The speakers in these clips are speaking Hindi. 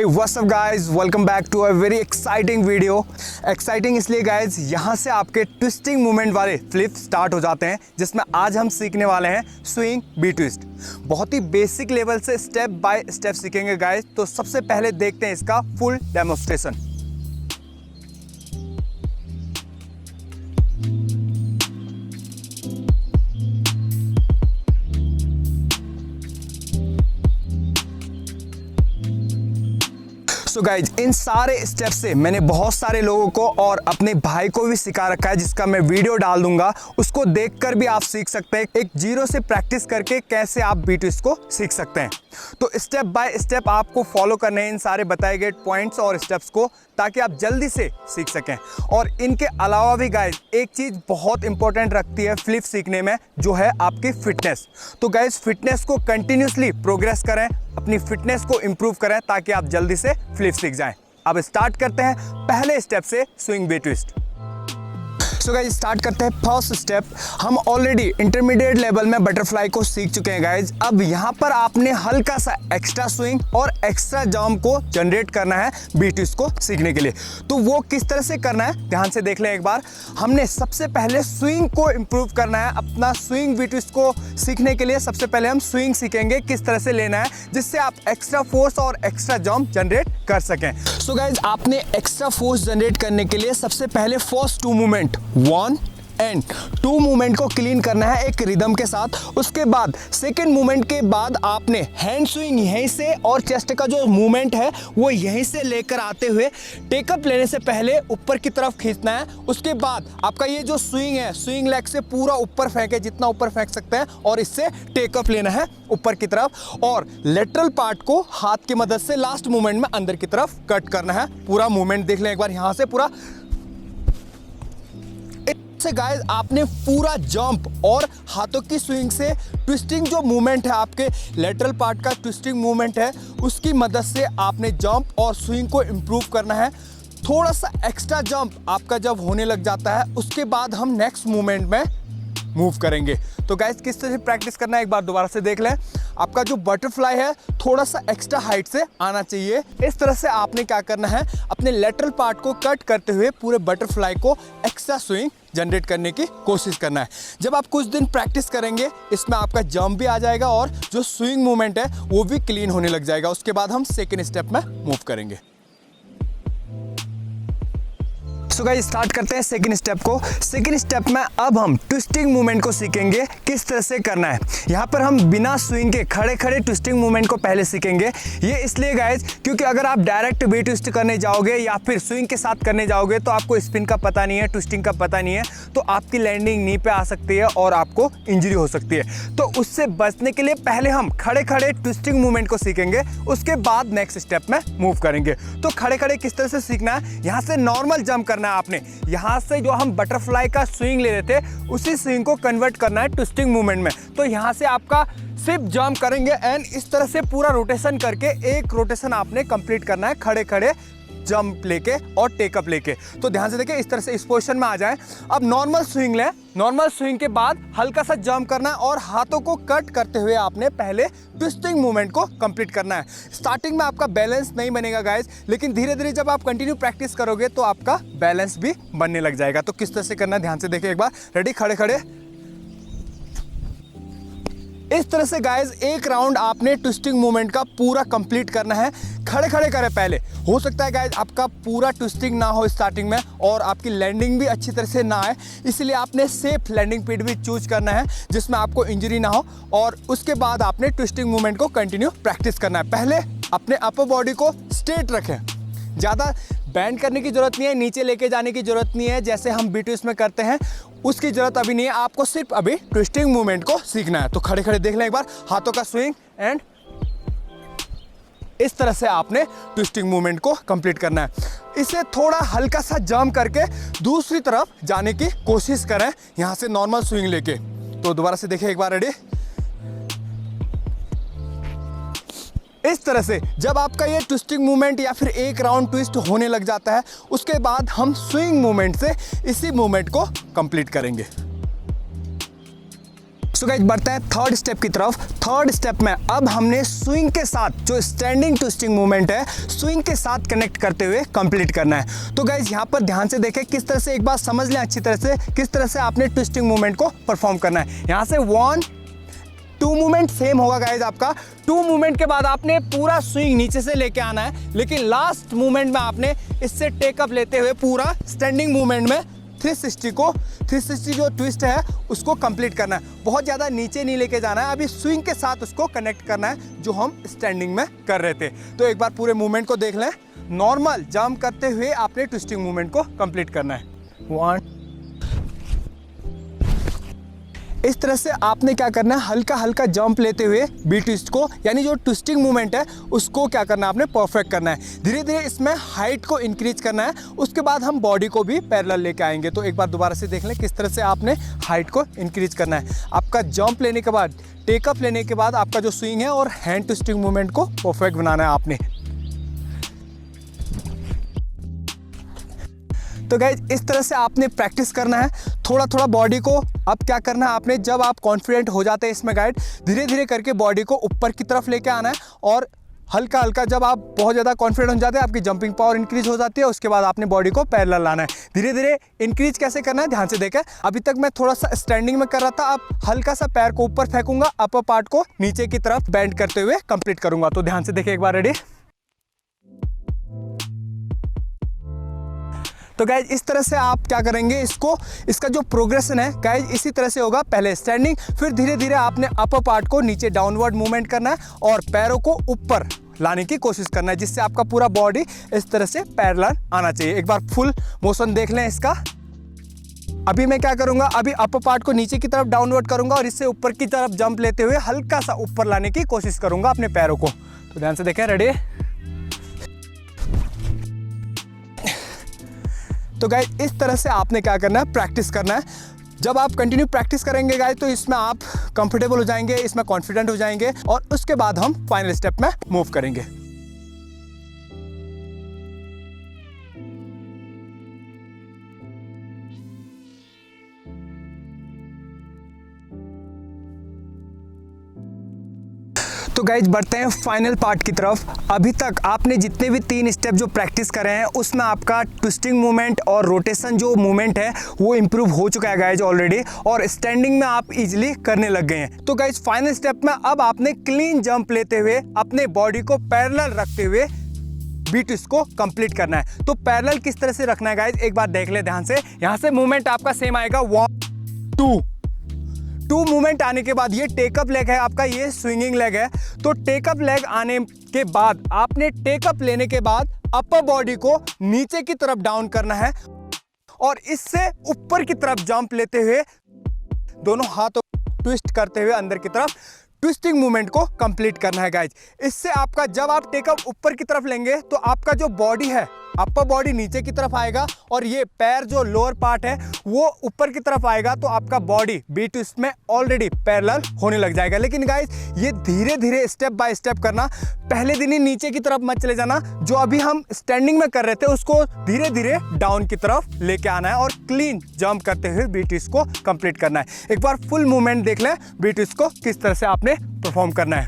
What's up guys, welcome back to a very exciting video. Exciting इसलिए गाइज, यहाँ से आपके ट्विस्टिंग मूवमेंट वाले फ्लिप स्टार्ट हो जाते हैं, जिसमें आज हम सीखने वाले हैं स्विंग बी ट्विस्ट। बहुत ही बेसिक लेवल से स्टेप बाय स्टेप सीखेंगे गाइज। तो सबसे पहले देखते हैं इसका फुल डेमोन्स्ट्रेशन। सो गाइज, इन सारे स्टेप से मैंने बहुत सारे लोगों को और अपने भाई को भी सिखा रखा है, जिसका मैं वीडियो डाल दूंगा। उसको देखकर भी आप सीख सकते हैं। एक जीरो से प्रैक्टिस करके कैसे आप बी ट्विस्ट को सीख सकते हैं। तो स्टेप बाय स्टेप आपको फॉलो करने हैं इन सारे बताए गए पॉइंट्स और स्टेप्स को, ताकि आप जल्दी से सीख सकें। और इनके अलावा भी गाइज, एक चीज़ बहुत इंपॉर्टेंट रखती है फ्लिप सीखने में, जो है आपकी फिटनेस। तो गाइज, फिटनेस को कंटिन्यूसली प्रोग्रेस करें, अपनी फिटनेस को इंप्रूव करें, ताकि आप जल्दी से फ्लिप सीख जाएं। अब स्टार्ट करते हैं पहले स्टेप से, swing be twist. So guys, start करते हैं फर्स्ट स्टेप। हम ऑलरेडी इंटरमीडिएट लेवल में बटरफ्लाई को सीख चुके हैं गाइज। अब यहाँ पर आपने हल्का सा एक्स्ट्रा स्विंग और एक्स्ट्रा जंप को जनरेट करना है बी ट्विस्ट को सीखने के लिए। तो वो किस तरह से करना है, ध्यान से देख लें एक बार। हमने सबसे पहले स्विंग को इम्प्रूव करना है। अपना स्विंग बी ट्विस्ट को सीखने के लिए सबसे पहले हम स्विंग सीखेंगे किस तरह से लेना है, जिससे आप एक्स्ट्रा फोर्स और एक्स्ट्रा जंप जनरेट कर सकें। सो गाइज, आपने एक्स्ट्रा फोर्स जनरेट करने के लिए सबसे पहले first two movement 1 and 2 movement को क्लीन करना है एक रिदम के साथ। उसके बाद सेकेंड मूवमेंट के बाद आपने हैंड स्विंग यहीं से और चेस्ट का जो मूवमेंट है वो यहीं से लेकर आते हुए टेकअप लेने से पहले ऊपर की तरफ खींचना है। उसके बाद आपका ये जो स्विंग है, स्विंग लेग से पूरा ऊपर फेंके, जितना ऊपर फेंक सकते हैं, और इससे टेकअप लेना है ऊपर की तरफ। और लेटरल पार्ट को हाथ की मदद से लास्ट मूवमेंट में अंदर की तरफ कट करना है। पूरा मूवमेंट देख लें एक बार, यहाँ से पूरा से गाइस, आपने पूरा जंप और हाथों की स्विंग से ट्विस्टिंग जो मूवमेंट है, आपके लेटरल पार्ट का ट्विस्टिंग मूवमेंट है, उसकी मदद से आपने जंप और स्विंग को इंप्रूव करना है। थोड़ा सा एक्स्ट्रा जंप आपका जब होने लग जाता है, उसके बाद हम नेक्स्ट मूवमेंट में मूव करेंगे। तो गाइस, किस तरह से प्रैक्टिस करना है एक बार दोबारा से देख लें। आपका जो बटरफ्लाई है थोड़ा सा एक्स्ट्रा हाइट से आना चाहिए। इस तरह से आपने क्या करना है, अपने लेटरल पार्ट को कट करते हुए पूरे बटरफ्लाई को एक्स्ट्रा स्विंग जनरेट करने की कोशिश करना है। जब आप कुछ दिन प्रैक्टिस करेंगे, इसमें आपका जंप भी आ जाएगा और जो स्विंग मूवमेंट है वो भी क्लीन होने लग जाएगा। उसके बाद हम सेकेंड स्टेप में मूव करेंगे। सो गाइस, स्टार्ट करते हैं सेकंड स्टेप को। सेकंड स्टेप में अब हम ट्विस्टिंग मूवमेंट को सीखेंगे किस तरह से करना है। यहाँ पर हम बिना स्विंग के खड़े खड़े ट्विस्टिंग मूवमेंट को पहले सीखेंगे। ये इसलिए गाइस, क्योंकि अगर आप डायरेक्ट बी ट्विस्ट करने जाओगे या फिर स्विंग के साथ करने जाओगे, तो आपको स्पिन का पता नहीं है, ट्विस्टिंग का पता नहीं है, तो आपकी लैंडिंग नी पे आ सकती है और आपको इंजरी हो सकती है। तो उससे बचने के लिए पहले हम खड़े खड़े ट्विस्टिंग मूवमेंट को सीखेंगे, उसके बाद नेक्स्ट स्टेप में मूव करेंगे। तो खड़े खड़े किस तरह से सीखना है, यहाँ से नॉर्मल जंप करना है आपने। यहां से जो हम बटरफ्लाई का स्विंग ले रहे थे, उसी स्विंग को कन्वर्ट करना है ट्विस्टिंग मूवमेंट में। तो यहां से आपका सिर्फ जंप करेंगे एंड इस तरह से पूरा रोटेशन करके एक रोटेशन आपने कंप्लीट करना है, खड़े खड़े जंप लेके और टेकअप लेके। तो ध्यान से देखिए, इस तरह से इस पोजीशन में आ जाएं। अब नॉर्मल स्विंग लें। नॉर्मल स्विंग के बाद हल्का सा जंप करना है और हाथों को कट करते हुए आपने पहले ट्विस्टिंग मूवमेंट को कंप्लीट करना है। स्टार्टिंग में आपका बैलेंस नहीं बनेगा गाइस, लेकिन धीरे धीरे जब आप कंटिन्यू प्रैक्टिस करोगे तो आपका बैलेंस भी बनने लग जाएगा। तो किस तरह से करना है, ध्यान से देखिए एक बार। रेडी, खड़े खड़े इस तरह से गाइस एक राउंड आपने ट्विस्टिंग मूवमेंट का पूरा कंप्लीट करना है। खड़े खड़े करें पहले। हो सकता है गाइस आपका पूरा ट्विस्टिंग ना हो स्टार्टिंग में और आपकी लैंडिंग भी अच्छी तरह से ना आए, इसलिए आपने सेफ लैंडिंग पीड भी चूज करना है जिसमें आपको इंजरी ना हो। और उसके बाद आपने ट्विस्टिंग मूवमेंट को कंटिन्यू प्रैक्टिस करना है। पहले अपने अपर बॉडी को स्ट्रेट रखें, ज़्यादा बैंड करने की जरूरत नहीं है, नीचे लेके जाने की जरूरत नहीं है जैसे हम बी ट्विस्ट में करते हैं, उसकी जरूरत अभी नहीं है। आपको सिर्फ अभी ट्विस्टिंग मूवमेंट को सीखना है। तो खड़े खड़े देख लें एक बार, हाथों का स्विंग एंड इस तरह से आपने ट्विस्टिंग मूवमेंट को कंप्लीट करना है। इसे थोड़ा हल्का सा जंप करके दूसरी तरफ जाने की कोशिश करें, यहाँ से नॉर्मल स्विंग लेके। तो दोबारा से देखिए एक बार, रेडी। इस तरह से जब आपका ये ट्विस्टिंग मूवमेंट या फिर एक राउंड ट्विस्ट होने लग जाता है, उसके बाद हम स्विंग मूवमेंट से इसी मूवमेंट को कंप्लीट करेंगे। सो गाइस, बढ़ते हैं थर्ड स्टेप की तरफ। थर्ड स्टेप में अब हमने स्विंग के साथ जो स्टैंडिंग ट्विस्टिंग मूवमेंट है, स्विंग के साथ कनेक्ट करते हुए कंप्लीट करना है। तो गाइस, यहाँ पर ध्यान से देखें किस तरह से, एक बार समझ लें अच्छी तरह से किस तरह से आपने ट्विस्टिंग मूवमेंट को परफॉर्म करना है। यहाँ से 1 2 मूवमेंट सेम होगा गाइस आपका। 2 मूवमेंट के बाद आपने पूरा स्विंग नीचे से लेके आना है, लेकिन लास्ट मूवमेंट में आपने इससे टेकअप लेते हुए पूरा स्टैंडिंग मूवमेंट में 360 जो ट्विस्ट है उसको कंप्लीट करना है। बहुत ज़्यादा नीचे नहीं लेके जाना है, अभी स्विंग के साथ उसको कनेक्ट करना है जो हम स्टैंडिंग में कर रहे थे। तो एक बार पूरे मूवमेंट को देख लें। नॉर्मल जंप करते हुए आपने ट्विस्टिंग मूवमेंट को कंप्लीट करना है। 1 इस तरह से आपने क्या करना है, हल्का हल्का जंप लेते हुए बी ट्विस्ट को, यानी जो ट्विस्टिंग मूवमेंट है उसको क्या करना है, आपने परफेक्ट करना है। धीरे धीरे इसमें हाइट को इंक्रीज करना है, उसके बाद हम बॉडी को भी पैरेलल लेके आएंगे। तो एक बार दोबारा से देख लें किस तरह से आपने हाइट को इंक्रीज करना है। आपका जंप लेने के बाद, टेकअप लेने के बाद आपका जो स्विंग है और हैंड ट्विस्टिंग मूवमेंट को परफेक्ट बनाना है आपने। तो गाइज, इस तरह से आपने प्रैक्टिस करना है थोड़ा थोड़ा बॉडी को। अब क्या करना है आपने, जब आप कॉन्फिडेंट हो जाते हैं इसमें गाइड, धीरे धीरे करके बॉडी को ऊपर की तरफ लेके आना है और हल्का हल्का, जब आप बहुत ज़्यादा कॉन्फिडेंट हो जाते हैं, आपकी जंपिंग पावर इंक्रीज हो जाती है, उसके बाद आपने बॉडी को पैरेलल लाना है। धीरे धीरे इंक्रीज कैसे करना है ध्यान से देखें। अभी तक मैं थोड़ा सा स्टैंडिंग में कर रहा था, अब हल्का सा पैर को ऊपर फेंकूंगा, अपर पार्ट को नीचे की तरफ बेंड करते हुए कंप्लीट करूंगा। तो ध्यान से देखें एक बार, रेडी। तो गाइज, इस तरह से आप क्या करेंगे, इसका जो प्रोग्रेशन है गाइज इसी तरह से होगा। पहले स्टैंडिंग, फिर धीरे धीरे आपने अपर पार्ट को नीचे डाउनवर्ड मूवमेंट करना है और पैरों को ऊपर लाने की कोशिश करना है, जिससे आपका पूरा बॉडी इस तरह से पैरेलल आना चाहिए। एक बार फुल मोशन देख लें इसका। अभी मैं क्या करूंगा, अभी अपर पार्ट को नीचे की तरफ डाउनवर्ड करूंगा और इससे ऊपर की तरफ जंप लेते हुए हल्का सा ऊपर लाने की कोशिश करूंगा अपने पैरों को। तो ध्यान से देखें, रेडी। तो गाइस, इस तरह से आपने क्या करना है, प्रैक्टिस करना है। जब आप कंटिन्यू प्रैक्टिस करेंगे गाइस, तो इसमें आप कंफर्टेबल हो जाएंगे, इसमें कॉन्फिडेंट हो जाएंगे और उसके बाद हम फाइनल स्टेप में मूव करेंगे। तो गाइज, बढ़ते हैं फाइनल पार्ट की तरफ। अभी तक आपने जितने भी 3 स्टेप जो प्रैक्टिस करे हैं, उसमें आपका ट्विस्टिंग मूवमेंट और रोटेशन जो मूवमेंट है वो इंप्रूव हो चुका है गाइज ऑलरेडी, और स्टैंडिंग में आप इजीली करने लग गए हैं। तो गाइज, फाइनल स्टेप में अब आपने क्लीन जंप लेते हुए अपने बॉडी को पैरेलल रखते हुए बी ट्विस्ट को कंप्लीट करना है। तो पैरेलल किस तरह से रखना है गाइज, एक बार देख ले ध्यान से। यहाँ से मूवमेंट आपका सेम आएगा, 1 2 मूवमेंट आने के बाद ये टेकअप लेग है आपका, ये स्विंगिंग लेग है। तो टेकअप लेग आने के बाद आपने टेकअप लेने के बाद अपर बॉडी को नीचे की तरफ डाउन करना है और इससे ऊपर की तरफ जंप लेते हुए दोनों हाथों ट्विस्ट करते हुए अंदर की तरफ ट्विस्टिंग मूवमेंट को कंप्लीट करना है गाइज। इससे आपका, जब आप टेकअप ऊपर की तरफ लेंगे तो आपका जो बॉडी है, अपर बॉडी नीचे की तरफ आएगा और ये पैर जो लोअर पार्ट है वो ऊपर की तरफ आएगा। तो आपका बॉडी बी ट्विस्ट में ऑलरेडी पैरेलल होने लग जाएगा। लेकिन गाइज, ये धीरे धीरे स्टेप बाय स्टेप करना, पहले दिन ही नीचे की तरफ मत चले जाना। जो अभी हम स्टैंडिंग में कर रहे थे उसको धीरे धीरे डाउन की तरफ लेके आना है और क्लीन जंप करते हुए बी ट्विस्ट को कंप्लीट करना है। एक बार फुल मूवमेंट देख लें बी ट्विस्ट को किस तरह से आपने परफॉर्म करना है।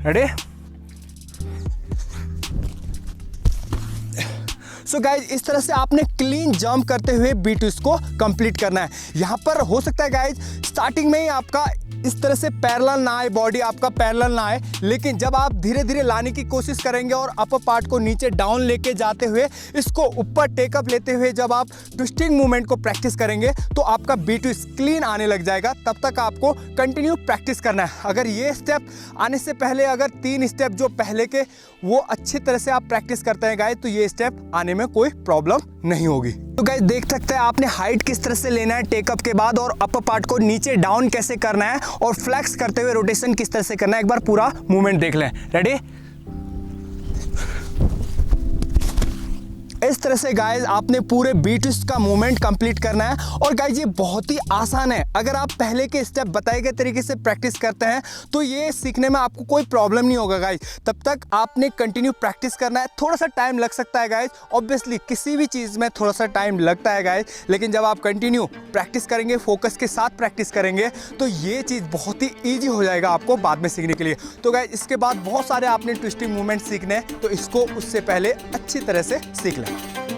रेडी। सो गाइज, इस तरह से आपने क्लीन जंप करते हुए बी ट्विस्ट को कंप्लीट करना है। यहाँ पर हो सकता है गाइज स्टार्टिंग में ही आपका इस तरह से पैरेलल ना आए, बॉडी आपका पैरेलल ना आए, लेकिन जब आप धीरे धीरे लाने की कोशिश करेंगे और अपर पार्ट को नीचे डाउन लेके जाते हुए इसको ऊपर टेकअप लेते हुए जब आप ट्विस्टिंग मूवमेंट को प्रैक्टिस करेंगे तो आपका बी ट्विस्ट क्लीन आने लग जाएगा। तब तक आपको कंटिन्यू प्रैक्टिस करना है। अगर ये स्टेप आने से पहले अगर 3 स्टेप जो पहले के वो अच्छी तरह से आप प्रैक्टिस करते हैं गाइज, तो ये स्टेप आने में कोई प्रॉब्लम नहीं होगी। तो गाइज, देख सकते हैं आपने हाइट किस तरह से लेना है टेकअप के बाद और अपर पार्ट को नीचे डाउन कैसे करना है और फ्लेक्स करते हुए रोटेशन किस तरह से करना है। एक बार पूरा मूवमेंट देख लें। रेडी। इस तरह से गाइज आपने पूरे बीट ट्विस्ट का मूवमेंट कंप्लीट करना है। और गाइज ये बहुत ही आसान है, अगर आप पहले के स्टेप बताए गए तरीके से प्रैक्टिस करते हैं तो ये सीखने में आपको कोई प्रॉब्लम नहीं होगा गाइज। तब तक आपने कंटिन्यू प्रैक्टिस करना है। थोड़ा सा टाइम लग सकता है गाइज, ऑब्वियसली किसी भी चीज़ में थोड़ा सा टाइम लगता है गाइज, लेकिन जब आप कंटिन्यू प्रैक्टिस करेंगे, फोकस के साथ प्रैक्टिस करेंगे तो ये चीज़ बहुत ही ईजी हो जाएगा आपको बाद में सीखने के लिए। तो गाइज इसके बाद बहुत सारे आपने ट्विस्टिंग मूवमेंट सीखने हैं, तो इसको उससे पहले अच्छी तरह से सीख लें।